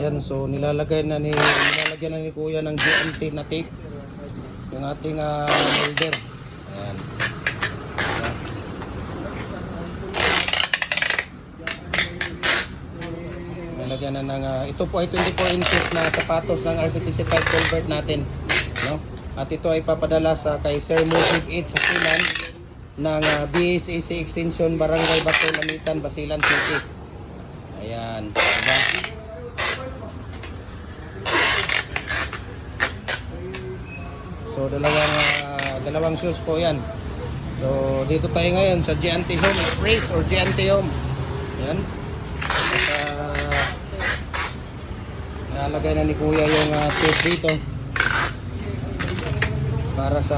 Ayan, so nilalagyan na ni Kuya ng GMT na tape yung ating welder. Ayan. Nilalagyan na ng ito po ay 24 inches na sapatos ng RCTC 5 convert natin, no? At ito ay papadala sa kay Sir Musig 8 sa Kilan ng BSAC Extension Barangay Bato, Lamitan, Basilan City. Ayan, diba? So dalawang shoes po yan. So dito tayo ngayon sa Giante Home Express or Giante Home. Ayan. At nalagay na ni Kuya yung tape dito para sa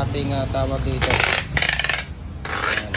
ating tawag dito. Ayan.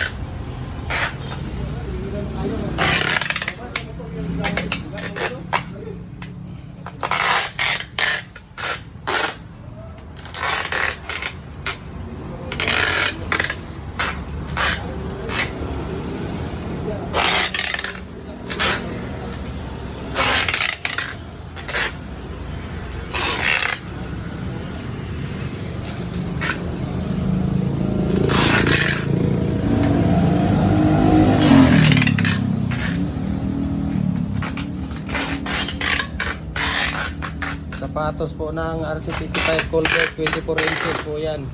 Sapatos po ng RCTC 5 Colbert, 24 inches po yan.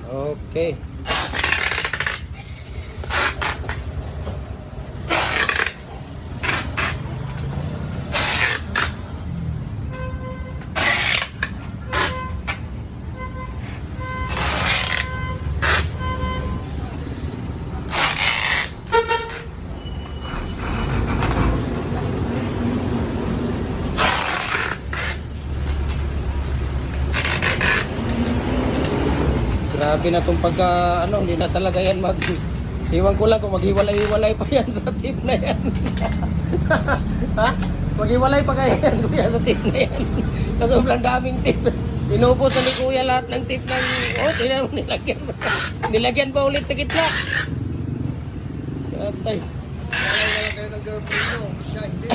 Okay. Grabe na itong pagka, hindi na talaga yan iwan ko lang kung maghiwalay-hiwalay pa yan sa tip na yan. Ha? Maghiwalay pa kaya yan Kuya sa tip na yan. Na sobrang daming tip. Inubos na ni Kuya lahat ng tip ng, tingnan mo, nilagyan pa ulit sa gitna. Katay. Wala na lang kayo ng girlfriend nyo. Siya hindi.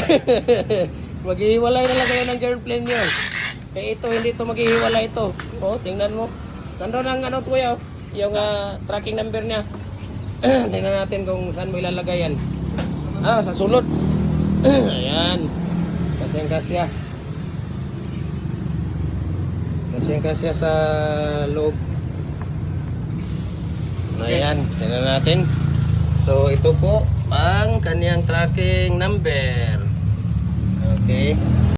Maghihiwalay na lang kayo ng girlfriend nyo. Eh ito, hindi ito maghihiwalay ito. Tingnan mo. Nandun ang Kuya, yung tracking number niya. Tingnan natin kung saan mo ilalagay yan. Sa sulod. Ayan. Kasyang-kasya. Kasyang-kasya sa loob. Ayan, tingnan natin. So ito po ang kaniyang tracking number. Okay.